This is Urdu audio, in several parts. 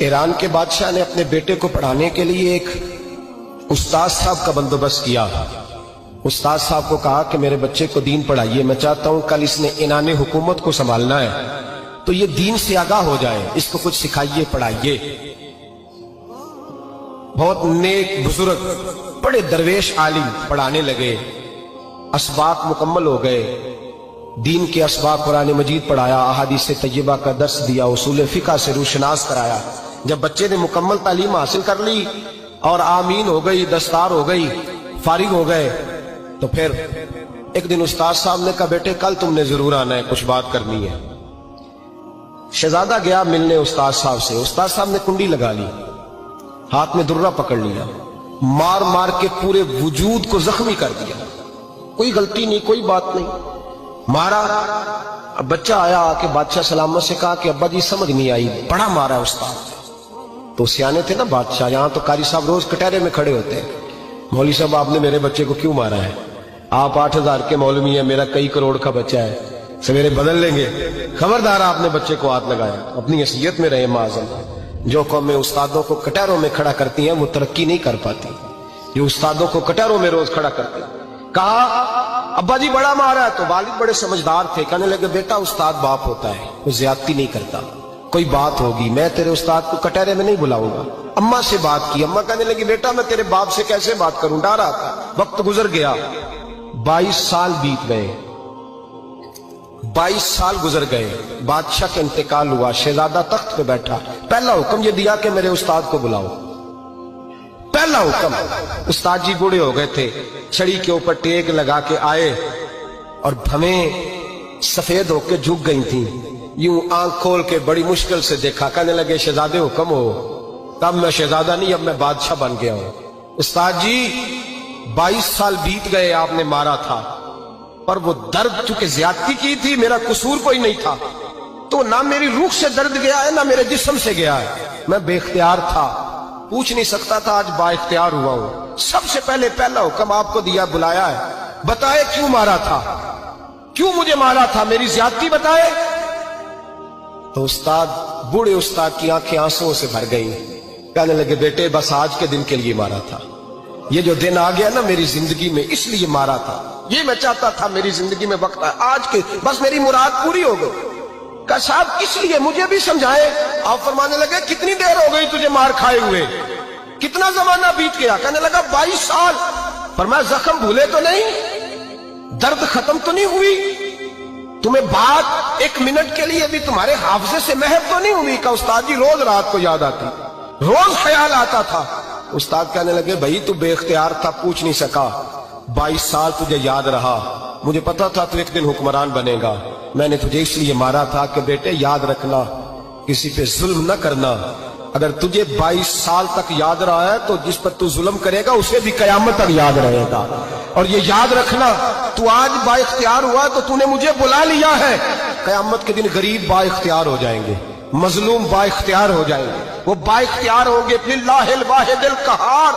ایران کے بادشاہ نے اپنے بیٹے کو پڑھانے کے لیے ایک استاد صاحب کا بندوبست کیا۔ استاد صاحب کو کہا کہ میرے بچے کو دین پڑھائیے، میں چاہتا ہوں کل اس نے انان حکومت کو سنبھالنا ہے تو یہ دین سے آگاہ ہو جائے، اس کو کچھ سکھائیے، پڑھائیے۔ بہت نیک بزرگ بڑے درویش عالم پڑھانے لگے، اسباق مکمل ہو گئے، دین کے اسباق قرآن مجید پڑھایا، احادیث طیبہ کا درس دیا، اصول فقہ سے روشناس کرایا۔ جب بچے نے مکمل تعلیم حاصل کر لی اور آمین ہو گئی، دستار ہو گئی، فارغ ہو گئے، تو پھر ایک دن استاد صاحب نے کہا بیٹے کل تم نے ضرور آنا ہے، کچھ بات کرنی ہے۔ شہزادہ گیا ملنے استاد صاحب سے، استاد صاحب نے کنڈی لگا لی، ہاتھ میں درہ پکڑ لیا، مار مار کے پورے وجود کو زخمی کر دیا، کوئی غلطی نہیں، کوئی بات نہیں، مارا۔ اب بچہ آیا آ کے بادشاہ سلامت سے کہا کہ ابا جی سمجھ نہیں آئی، بڑا مارا ہے استاد۔ تو سیانے تھے نا بادشاہ، یہاں تو قاری صاحب روز کٹہرے میں کھڑے ہوتے ہیں، مولوی صاحب آپ نے میرے بچے کو کیوں مارا ہے؟ آپ 8,000 کے مولوی ہیں، میرا کئی کروڑ کا بچہ ہے، سویرے بدل لیں گے، خبردار آپ نے بچے کو ہاتھ لگایا، اپنی حیثیت میں رہے معاذ۔ جو قومیں استادوں کو کٹہروں میں کھڑا کرتی ہیں وہ ترقی نہیں کر پاتی، جو استادوں کو کٹہروں میں روز کھڑا کرتے ہیں۔ کہا ابا جی بڑا مارا ہے، تو والد بڑے سمجھدار تھے، کہنے لگے بیٹا استاد باپ ہوتا ہے، وہ زیادتی نہیں کرتا، کوئی بات ہوگی میں تیرے استاد کو کٹہرے میں نہیں بلاؤں گا۔ اماں سے بات کی، اماں کہنے لگی بیٹا میں تیرے باپ سے کیسے بات کروں، ڈر رہا تھا۔ وقت گزر گیا، 22 سال بیت گئے، 22 سال گزر گئے، بادشاہ کا انتقال ہوا، شہزادہ تخت پہ بیٹھا، پہلا حکم یہ دیا کہ میرے استاد کو بلاؤ، پہلا حکم۔ استاد جی بوڑھے ہو گئے تھے، چھڑی کے اوپر ٹیک لگا کے آئے اور بھویں سفید ہو کے جھک گئی تھیں، یوں آنکھ کھول کے بڑی مشکل سے دیکھا، کہنے لگے شہزادے حکم ہو۔ تب میں شہزادہ نہیں، اب میں بادشاہ بن گیا ہوں۔ استاد جی 22 سال بیت گئے، آپ نے مارا تھا، پر وہ درد چونکہ زیادتی کی تھی، میرا قصور کوئی نہیں تھا، تو نہ میری روح سے درد گیا ہے نہ میرے جسم سے گیا ہے، میں بے اختیار تھا، پوچھ نہیں سکتا تھا، آج با اختیار ہوا ہوں۔ سب سے پہلے پہلا حکم آپ کو دیا، بلایا ہے، بتائے کیوں مارا تھا، کیوں مجھے مارا تھا، میری زیادتی بتائے۔ تو استاد، بوڑھے استاد کی آنکھیں آنسوں سے بھر گئی، کہنے لگے بیٹے بس آج کے دن کے لیے مارا تھا، یہ جو دن آ گیا نا میری زندگی میں اس لیے مارا تھا، یہ میں چاہتا تھا میری زندگی میں وقت آئے، آج کے بس میری مراد پوری ہو گئی۔ کہ صاحب اس لیے مجھے بھی سمجھائے۔ آپ فرمانے لگے کتنی دیر ہو گئی تجھے مار کھائے ہوئے، کتنا زمانہ بیت گیا؟ کہنے لگا 22 سال۔ فرمایا زخم بھولے تو نہیں، درد ختم تو نہیں ہوئی، تمہیں بات 1 منٹ کے لیے بھی تمہارے حافظے سے محو تو نہیں ہوئی؟ کہ استاد جی روز رات کو یاد آتی، روز خیال آتا تھا۔ استاد کہنے لگے بھائی تو بے اختیار تھا، پوچھ نہیں سکا، 22 سال تجھے یاد رہا، مجھے پتا تھا تو ایک دن حکمران بنے گا، میں نے تجھے اس لیے مارا تھا کہ بیٹے یاد رکھنا کسی پہ ظلم نہ کرنا، اگر تجھے 22 سال تک یاد رہا ہے تو جس پر تو ظلم کرے گا اسے بھی قیامت تک یاد رہے گا، اور یہ یاد رکھنا تو آج با اختیار ہوا تو تو نے مجھے بلا لیا ہے، قیامت کے دن غریب با اختیار ہو جائیں گے، مظلوم با اختیار ہو جائیں گے، وہ با اختیار ہوں گے للہ الواحد القہار،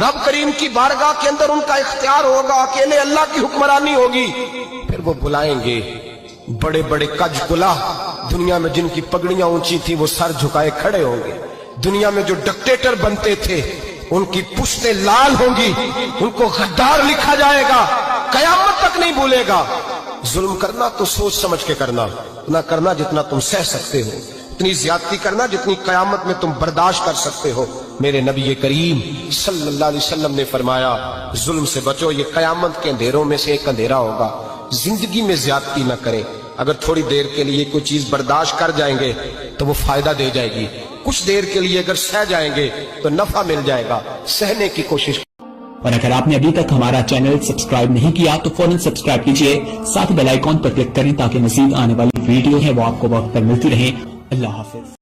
رب کریم کی بارگاہ کے اندر ان کا اختیار ہوگا، اکیلے اللہ کی حکمرانی ہوگی۔ پھر وہ بلائیں گے بڑے بڑے کج کلا، دنیا میں جن کی پگڑیاں اونچی تھی وہ سر جھکائے کھڑے ہوں گے، دنیا میں جو ڈکٹیٹر بنتے تھے ان کی پشتیں لال ہوں گی، ان کو غدار لکھا جائے گا، قیامت تک نہیں بھولے گا۔ ظلم کرنا تو سوچ سمجھ کے کرنا، اتنا کرنا جتنا تم سہ سکتے ہو، اتنی زیادتی کرنا جتنی قیامت میں تم برداشت کر سکتے ہو۔ میرے نبی کریم صلی اللہ علیہ وسلم نے فرمایا ظلم سے بچو، یہ قیامت کے اندھیروں میں سے ایک اندھیرا ہوگا۔ زندگی میں زیادتی نہ کریں، اگر تھوڑی دیر کے لیے کوئی چیز برداشت کر جائیں گے تو وہ فائدہ دے جائے گی، کچھ دیر کے لیے اگر سہ جائیں گے تو نفع مل جائے گا، سہنے کی کوشش۔ اور اگر آپ نے ابھی تک ہمارا چینل سبسکرائب نہیں کیا تو فوراً سبسکرائب کیجئے، ساتھ بیل آئیکن پر کلک کریں تاکہ مزید آنے والی ویڈیو ہے وہ آپ کو وقت پر ملتی رہیں۔ اللہ حافظ۔